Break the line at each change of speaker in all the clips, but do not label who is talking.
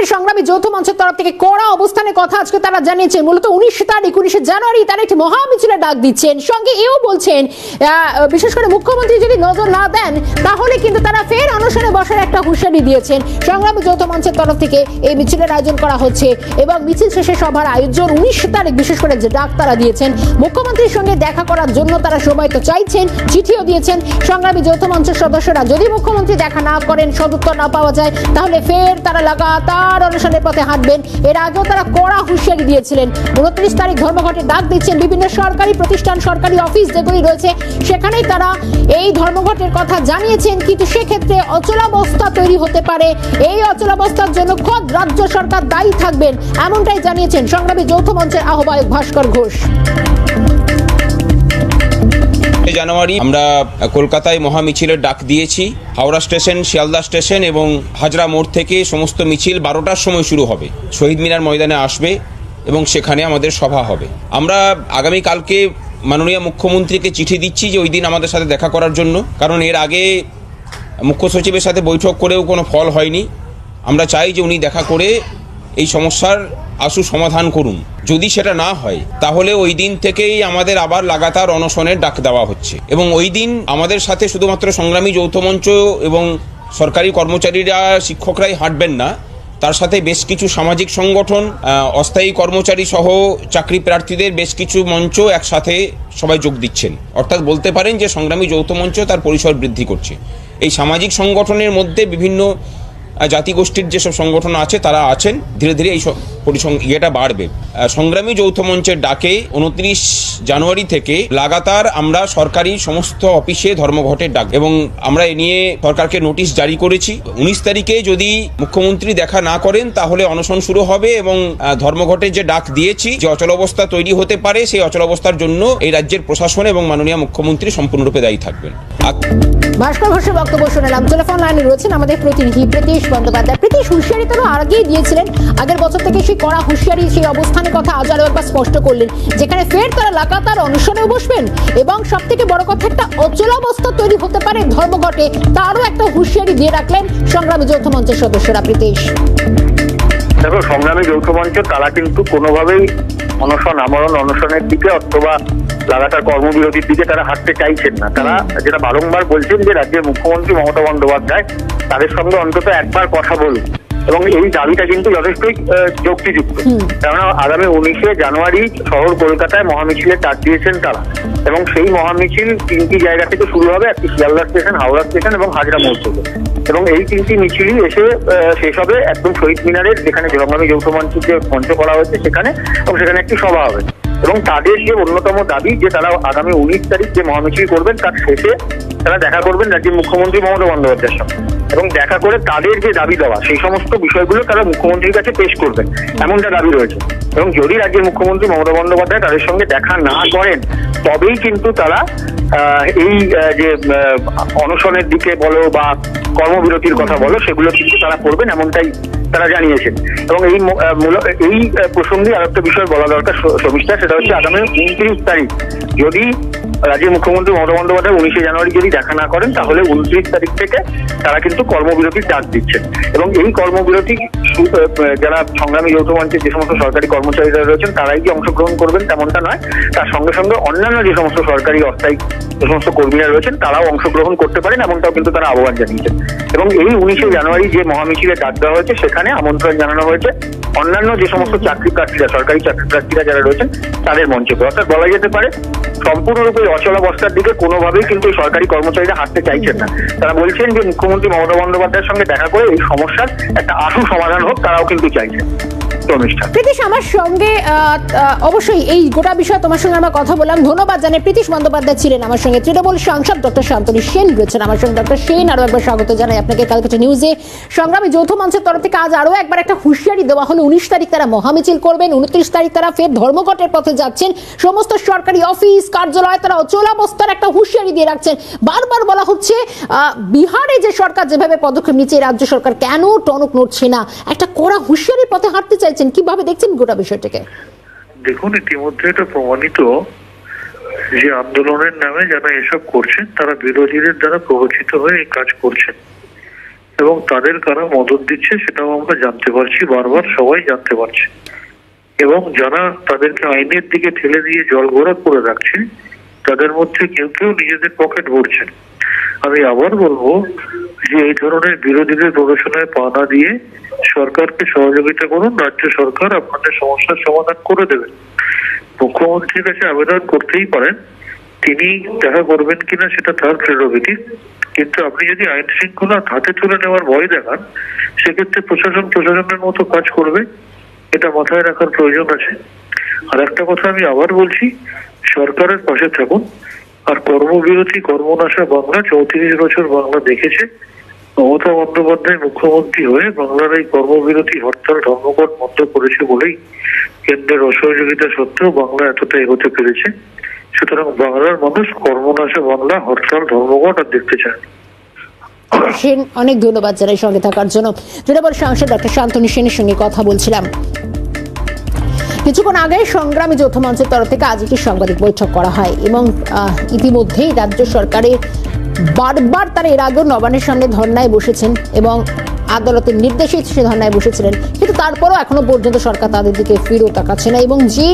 ফের সংগ্রামী যৌথ মঞ্চের তরফ থেকে কড়া অবস্থানের কথা আজকে তারা জানিয়েছেন। মূলত 19 জানুয়ারি তারা একটি মহামিছিলের ডাক দিচ্ছেন। সঙ্গে এও বলছেন বিশেষ করে মুখ্যমন্ত্রী যদি নজর না দেন তাহলে কিন্তু তারা ফের অনশনে বসার একটা হুঁশিয়ারি দিয়েছেন। সংগ্রামী যৌথ মঞ্চের তরফ থেকে এই মিছিলের আয়োজন করা হচ্ছে এবং মিছিল শেষে সভার আয়োজন 19 তারিখ বিশেষ করে যে ডাক তারা দিয়েছেন মুখ্যমন্ত্রীর সঙ্গে দেখা করার জন্য তারা সবাই তো চাইছেন, চিঠিও দিয়েছেন। সংগ্রামী যৌথ মঞ্চের সদস্যরা যদি মুখ্যমন্ত্রী দেখা না করেন, সদুত্তর না পাওয়া যায় তাহলে ফের তারা লাগাতার অনশনের পথে হাঁটবেন। এর আগেও তারা কড়া হুঁশিয়ারি দিয়েছিলেন। 29 তারিখ ধর্মঘটে ডাক দিচ্ছেন। বিভিন্ন সরকারি প্রতিষ্ঠান, সরকারি অফিস যেগুলি রয়েছে সেখানেই তারা এই ধর্মঘটের কথা জানিয়েছেন, কিন্তু সেক্ষেত্রে অচলাবস্থা তৈরি হতে পারে। এই অচলাবস্থার জন্য খোদ রাজ্য সরকার দায়ী থাকবেন, এমনটাই জানিয়েছেন সংগ্রামী যৌথ মঞ্চের আহ্বায়ক ভাস্কর ঘোষ।
জানুয়ারি আমরা কলকাতায় মহামিছিলের ডাক দিয়েছি। হাওড়া স্টেশন, শিয়ালদা স্টেশন এবং হাজরা মোড় থেকে সমস্ত মিছিল 12টার সময় শুরু হবে, শহীদ মিনার ময়দানে আসবে এবং সেখানে আমাদের সভা হবে। আমরা আগামীকালকে মাননীয় মুখ্যমন্ত্রীকে চিঠি দিচ্ছি যে ওই দিন আমাদের সাথে দেখা করার জন্য, কারণ এর আগে মুখ্য সচিবের সাথে বৈঠক করেও কোনো ফল হয়নি। আমরা চাই যে উনি দেখা করে এই সমস্যার আশু সমাধান করুন। যদি সেটা না হয় তাহলে ওই দিন থেকেই আমাদের আবার লাগাতার অনশনের ডাক দেওয়া হচ্ছে এবং ওই দিন আমাদের সাথে শুধুমাত্র সংগ্রামী যৌথ মঞ্চ এবং সরকারি কর্মচারীরা, শিক্ষকরাই হাঁটবেন না, তার সাথে বেশ কিছু সামাজিক সংগঠন, অস্থায়ী কর্মচারী সহ চাকরি প্রার্থীদের বেশ কিছু মঞ্চ একসাথে সবাই যোগ দিচ্ছেন। অর্থাৎ বলতে পারেন যে সংগ্রামী যৌথ মঞ্চ তার পরিসর বৃদ্ধি করছে। এই সামাজিক সংগঠনের মধ্যে বিভিন্ন জাতিগোষ্ঠীর যেসব সংগঠন আছে তারা আছেন, ধীরে ধীরে এই ইয়েটা বাড়বে। সংগ্রামী যৌথ মঞ্চের ডাকে 29 জানুয়ারি থেকে লাগাতার আমরা সরকারি সমস্ত অফিসে ধর্মঘটের ডাক এবং আমরা এ নিয়ে সরকারকে নোটিশ জারি করেছি। 19 তারিখে যদি মুখ্যমন্ত্রী দেখা না করেন তাহলে অনশন শুরু হবে এবং ধর্মঘটের যে ডাক দিয়েছি, যে অচলাবস্থা তৈরি হতে পারে সেই অচলাবস্থার জন্য এই রাজ্যের প্রশাসন এবং মাননীয় মুখ্যমন্ত্রী সম্পূর্ণরূপে দায়ী থাকবেন।
ভাস্কর ঘোষের বক্তব্য শুনলাম। টেলিফোন লাইনে রয়েছেন আমাদের প্রতিনিধি প্রীতিশ বন্দ্যোপাধ্যায়। প্রীতিশ, হুঁশিয়ারি তো আগেই দিয়েছিলেন, আগের বছর থেকে সেই কড়া হুঁশিয়ারি, সেই অবস্থানের কথা আজ আরো একবার স্পষ্ট করলেন, যেখানে ফের তারা লাগাতার অনশনেও বসবেন এবং সব থেকে বড় কথা একটা অচলাবস্থা তৈরি হতে পারে ধর্মঘটে, তারও একটা হুঁশিয়ারি দিয়ে রাখলেন সংগ্রামী যৌথ মঞ্চের সদস্যরা। প্রীতিশ,
দেখো, সংগ্রামী যৌথ মঞ্চ তারা কিন্তু কোনোভাবেই অনশন, আমরণ অনশনের দিকে অথবা লাগাতার কর্মবিরতির দিকে তারা হাঁটতে চাইছেন না। তারা যেটা বারংবার বলছেন যে রাজ্যের মুখ্যমন্ত্রী মমতা বন্দ্যোপাধ্যায় তাদের সঙ্গে অন্তত একবার কথা বলুন, এবং এই দাবিটা কিন্তু যথেষ্টই যুক্তিযুক্ত। কেননা আগামী 19 জানুয়ারি শহর কলকাতায় মহামিছিলের ডাক দিয়েছেন তারা, এবং সেই মহামিছিল 3টি জায়গা থেকে শুরু হবে, একটি শিয়ালদা স্টেশন, হাওড়া স্টেশন এবং হাজরা মোড় থেকে, এবং এই 3টি মিছিলই এসে শেষ হবে একদম শহীদ মিনারের, যেখানে সংগ্রামী যৌথ মঞ্চের যে মঞ্চ করা হয়েছে সেখানে, এবং সেখানে একটি সভা হবে। এবং তাদের যে অন্যতম দাবি যে তারা আগামী 19 তারিখ যে মহামিছিল করবেন তার শেষে তারা দেখা করবেন রাজ্যের মুখ্যমন্ত্রী মমতা বন্দ্যোপাধ্যায়ের সঙ্গে, এবং দেখা করে তাদের যে দাবি দেওয়া সেই সমস্ত বিষয়গুলো তারা মুখ্যমন্ত্রীর কাছে পেশ করবেন, এমনটা দাবি রয়েছে। এবং যদি রাজ্যের মুখ্যমন্ত্রী মমতা বন্দ্যোপাধ্যায় তাদের সঙ্গে দেখা না করেন তবেই কিন্তু তারা এই যে অনশনের দিকে বলো বা কর্মবিরতির কথা বলো সেগুলো কিন্তু তারা করবেন, এমনটাই তারা জানিয়েছেন। এবং এই প্রসঙ্গে আরেকটা বিষয় বলা দরকার শর্মিষ্ঠা, সেটা হচ্ছে আগামী 29 তারিখ যদি রাজ্যের মুখ্যমন্ত্রী মমতা বন্দ্যোপাধ্যায় 19 জানুয়ারি যদি দেখা না করেন তাহলে 29 তারিখ থেকে তারা কিন্তু কর্মবিরতির ডাক দিচ্ছেন। এবং এই কর্মবিরতি যারা সংগ্রামী যৌথ মঞ্চের যে সমস্ত সরকারি কর্মচারীরা রয়েছেন তারাই যে অংশগ্রহণ করবেন তেমনটা নয়, তার সঙ্গে সঙ্গে অন্যান্য যে সমস্ত সরকারি অস্থায়ী যে সমস্ত কর্মীরা রয়েছেন তারাও অংশগ্রহণ করতে পারেন, এমনটাও কিন্তু তারা আহ্বান জানিয়েছেন। এবং এই 19 জানুয়ারি যে মহামিছিলে ডাক দেওয়া হয়েছে সেখানে আমন্ত্রণ জানানো হয়েছে অন্যান্য যে সমস্ত চাকরি প্রার্থীরা, সরকারি চাকরি প্রার্থীরা যারা রয়েছেন তাদের মঞ্চে। অর্থাৎ বলা যেতে পারে সম্পূর্ণরূপে অচলাবস্থার দিকে কোনোভাবেই কিন্তু সরকারি কর্মচারীরা হাঁটতে চাইছেন না। তারা বলছেন যে মুখ্যমন্ত্রী মমতা বন্দ্যোপাধ্যায়ের সঙ্গে দেখা করে এই সমস্যার একটা আশু সমাধান হোক, তারাও কিন্তু চাইছেন।
প্রীতিশ, আমার সঙ্গে অবশ্যই এই গোটা বিষয় তোমার সঙ্গে আমরা কথা বললাম। ধন্যবাদ জানাই। প্রীতিশ বন্দ্যোপাধ্যায় ছিলেন আমার সঙ্গে। তৃণমূল সাংসদ ডক্টর শান্তনী সেন রয়েছেন আমার সঙ্গে। ডক্টর সেন, আরো একবার স্বাগত জানাই আপনাকে ক্যালকাটা নিউজে। সংগ্রামী যৌথ মঞ্চের তরফ থেকে আজ আরো একবার একটা হুঁশিয়ারি দেওয়া হলো। 19 তারিখ তারা মহামিছিল করবেন, 29 তারিখ তারা ফের ধর্মঘটের পথে যাচ্ছেন। সমস্ত সরকারি অফিস কার্যালয় তারা অচলাবস্থার একটা হুঁশিয়ারি দিয়ে রাখছেন। বারবার বলা হচ্ছে বিহারে যে সরকার যেভাবে পদক্ষেপ নিচ্ছে রাজ্য সরকার কেন টনক নড়ছে না, একটা কড়া হুঁশিয়ারির পথে হাঁটতে চাইছেন। কিভাবে দেখছেন গোটা বিষয়টাকে?
দেখুন, ইতিমধ্যে এটা প্রমাণিত যে আন্দোলনের নামে যারা এসব করছেন তারা বিরোধীদের দ্বারা প্ররোচিত হয়ে এই কাজ করছেন, এবং তাদের কারা মদত দিচ্ছে সেটাও আমরা জানতে পারছি, বারবার সবাই জানতে পারছে। এবং যারা তাদেরকে আইনের দিকে ঠেলে দিয়ে জলঘোলা করে রাখছে তাদের মধ্যে কেউ কেউ নিজেদের পকেট ভরছেন। আমি আবার বলবো যে এই ধরনের বিরোধীদের প্রদর্শনের পা না দিয়ে সরকারকে সহযোগিতা করুন, রাজ্য সরকার আপনাদের সমস্যার সমাধান করে দেবে। মুখ্যমন্ত্রীর কাছে আবেদন করতেই পারেন, তিনি দেখা করবেন কিনা সেটা তার প্রেরোগেটিভ, কিন্তু আপনি যদি আইন শৃঙ্খলা হাতে তুলে নেওয়ার ভয় দেখান সেক্ষেত্রে প্রশাসনের মতো কাজ করবে, এটা মাথায় রাখার প্রয়োজন আছে। আর একটা কথা আমি আবার বলছি, সরকারের পাশে থাকুন। আর কর্মবিরতি কর্মনাশা বাংলা 34 বছর বাংলা দেখেছে। মমতা বন্দ্যোপাধ্যায় মুখ্যমন্ত্রী হয়ে বাংলার এই কর্মবিরতি হরতাল ধর্মঘট বন্ধ করেছে বলেই কেন্দ্রের অসহযোগিতা সত্ত্বেও বাংলা এতটা এগোতে পেরেছে। সুতরাং বাংলার মানুষ কর্মনাশা বাংলা হরতাল ধর্মঘট আর দেখতে চায় না।
অনেক ধন্যবাদ জানাই সঙ্গে থাকার জন্য। তৃণমূল সাংসদ ডক্টর শান্তনু সেনের সঙ্গে কথা বলছিলাম। কিছুক্ষণ আগে সংগ্রামী যৌথ মঞ্চের তরফ থেকে আজ একটি সাংবাদিক বৈঠক করা হয় এবং ইতিমধ্যেই রাজ্য সরকারের বারবার তারা এর আগেও নবান্নের সামনে ধর্নায় বসেছেন এবং আদালতের নির্দেশে সে ধর্নায় বসেছিলেন, কিন্তু তারপরও এখনো পর্যন্ত সরকার তাদের দিকে ফিরেও তাকাচ্ছে না। এবং যে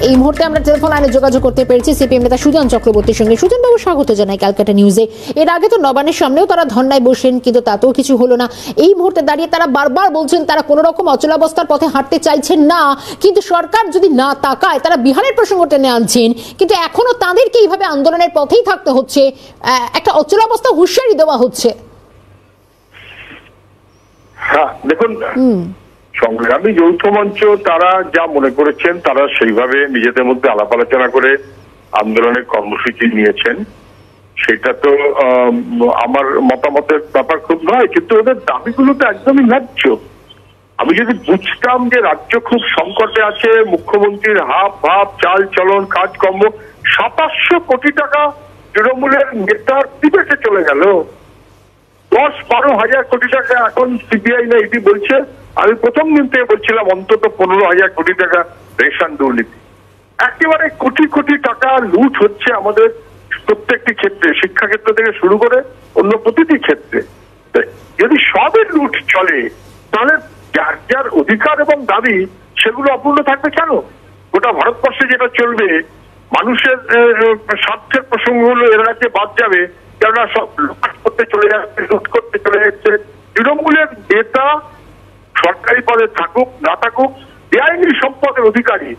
এই মুহূর্তে আমরা টেলিফোন লাইনে যোগাযোগ করতে পেরেছি সিপিএম নেতা সুজন চক্রবর্তীর সঙ্গে। সুজনবাবু, স্বাগত জানাই ক্যালকাটা নিউজে। এর আগে তো নবান্নের সামনেও তারা ধর্নায় বসেন, কিন্তু তাতেও কিছু হলো না। এই মুহূর্তে দাঁড়িয়ে তারা বারবার বলছেন তারা কোনো রকম অচলাবস্থার পথে হাঁটতে চাইছেন না, কিন্তু সরকার যদি না তাকায় তারা বিহারের প্রসঙ্গ টেনে আনছেন, কিন্তু এখনো তাদেরকে এইভাবে আন্দোলনের পথেই থাকতে হচ্ছে। একটা অচলাবস্থা হুঁশিয়ারি দেওয়া হচ্ছে।
হ্যাঁ, দেখুন, সংগ্রামী যৌথ মঞ্চ তারা যা মনে করেছেন তারা সেইভাবে নিজেদের মধ্যে আলাপ আলোচনা করে আন্দোলনের কর্মসূচি নিয়েছেন। সেটা তো আমার মতামতের ব্যাপার খুব নয়, কিন্তু ওদের দাবিগুলো তো একদমই ন্যায্য। আমি যদি বুঝতাম যে রাজ্য খুব সংকটে আছে, মুখ্যমন্ত্রীর হাব ভাব চাল চলন কাজকর্ম, 2700 কোটি টাকা তৃণমূলের নেতার বিদেশে চলে গেল, 10-12 হাজার কোটি টাকা এখন সিবিআই না ইডি বলছে। আমি প্রথম দিন থেকে বলছিলাম অন্তত 15,000 কোটি টাকা রেশন দুর্নীতি। একেবারে কোটি কোটি টাকা লুট হচ্ছে আমাদের প্রত্যেকটি ক্ষেত্রে, শিক্ষাক্ষেত্র থেকে শুরু করে অন্য প্রতিটি ক্ষেত্রে। যদি সবের লুট চলে তাহলে যার যার অধিকার এবং দাবি সেগুলো অপূর্ণ থাকবে কেন? গোটা ভারতবর্ষে যেটা চলবে, মানুষের স্বার্থের প্রসঙ্গগুলো এর রাজ্যে বাদ যাবে, কেননা সব লুট করতে চলে যাচ্ছে, লুট করতে চলে যাচ্ছে। তৃণমূলের নেতা সরকারি পদে থাকুক না থাকুক বেআইনি সম্পদের অধিকারী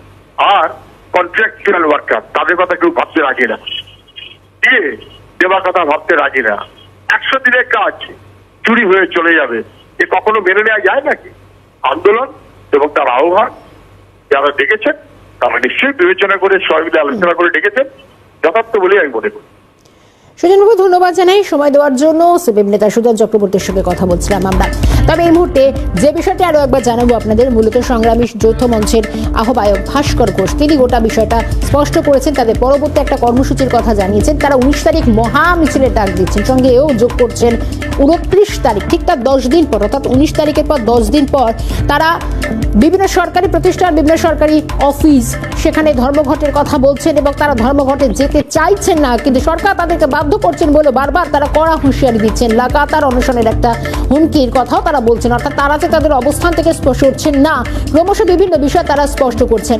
আর কন্ট্রাকচুয়াল ওয়ার্কার, তাদের কথা কেউ ভাবতে রাজি না, দিয়ে দেওয়ার কথা ভাবতে রাজি না। 100 দিনের কাজ চুরি হয়ে চলে যাবে, এ কখনো মেনে নেওয়া যায় নাকি? আন্দোলন এবং তার আহ্বান যারা ডেকেছেন তারা নিশ্চয়ই বিবেচনা করে সবাই মিলে আলোচনা করে ডেকেছেন, যথার্থ বলেই আমি মনে করি।
সুজনবাবু, ধন্যবাদ জানাই সময় দেওয়ার জন্য। সিপিএম নেতা সুজন চক্রবর্তীর সঙ্গে কথা বলছিলাম আমরা। তবে এই মুহূর্তে যে বিষয়টি আরো একবার জানাবো আপনাদের, মূলত সংগ্রামী যৌথ মঞ্চের আহ্বায়ক ভাস্কর ঘোষ তিনি গোটা বিষয়টা স্পষ্ট করেছেন। তাদের পরবর্তী একটা কর্মসূচির কথা জানিয়েছেন। তারা 19 তারিখ মহা মিছিলের ডাক দিচ্ছেন, সঙ্গে এও যোগ করছেন 29 তারিখ, ঠিক তার 10 দিন পর, অর্থাৎ 19 তারিখের পর 10 দিন পর তারা বিভিন্ন সরকারি প্রতিষ্ঠান, বিভিন্ন সরকারি অফিস, সেখানে ধর্মঘটের কথা বলছেন এবং তারা ধর্মঘটে যেতে চাইছেন না, কিন্তু সরকার তাদেরকে বাধ্য করছেন বলে বারবার তারা কড়া হুঁশিয়ারি দিচ্ছেন। লাগাতার অনশনের একটা হুমকির কথাও তারা বলছেন, অর্থাৎ তারা যে তাদের অবস্থান থেকে স্পষ্ট হচ্ছেন না, ক্রমশ বিভিন্ন বিষয় তারা স্পষ্ট করছেন।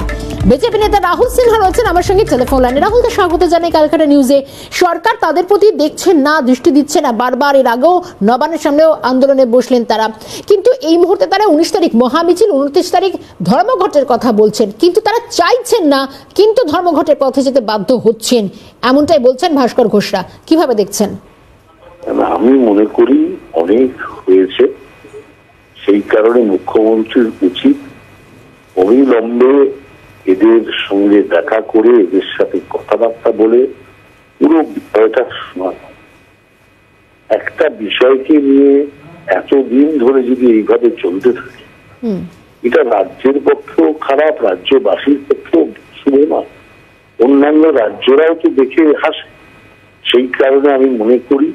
বিজেপি নেতা রাহুল সিনহা রয়েছেন আমার সঙ্গে টেলিফোন লাইনে। রাহুল, স্বাগত জানাই ক্যালকাটা নিউজে। সরকার তাদের প্রতি দেখছেন না, দৃষ্টি দিচ্ছে না, বারবার এর আগেও নবান্নের সামনেও আন্দোলনে বসলেন তারা, কিন্তু এই মুহূর্তে তারা 19 তারিখ মহামিছিল, 29 তারিখ ধর্মঘটের কথা বলছেন, কিন্তু তারা চাইছেন না, কিন্তু ধর্মঘটের পথে যেতে বাধ্য হচ্ছেন, এমনটাই বলছেন ভাস্কর ঘোষরা। কিভাবে দেখছেন?
আমি মনে করি অনেক হয়েছে, সেই কারণে মুখ্যমন্ত্রীর উচিত অবিলম্বে এদের সঙ্গে দেখা করে এদের সাথে কথাবার্তা বলে পুরো বিষয়টা শোনা। একটা বিষয়কে নিয়ে এতদিন ধরে যদি এইভাবে চলতে থাকে, এটা রাজ্যের পক্ষেও খারাপ, রাজ্যবাসীর পক্ষেও শুভ না, অন্যান্য রাজ্যরাও তো দেখে হাসে। সেই কারণে আমি মনে করি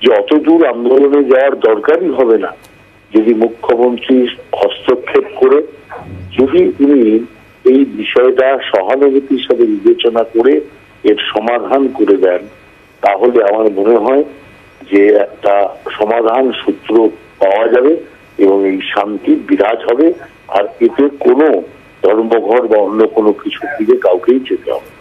যে অতদূর আন্দোলনে যাওয়ার দরকারই হবে না যদি মুখ্যমন্ত্রী হস্তক্ষেপ করে, যদি তিনি এই বিষয়টা সহানুভূতির সাথে বিবেচনা করে এর সমাধান করে দেন, তাহলে আমার মনে হয় যে একটা সমাধান সূত্র পাওয়া যাবে এবং এই শান্তি বিরাজ হবে, আর এতে কোনো ধর্মঘট বা অন্য কোনো কিছুর দিকে কাউকেই যেতে হবে।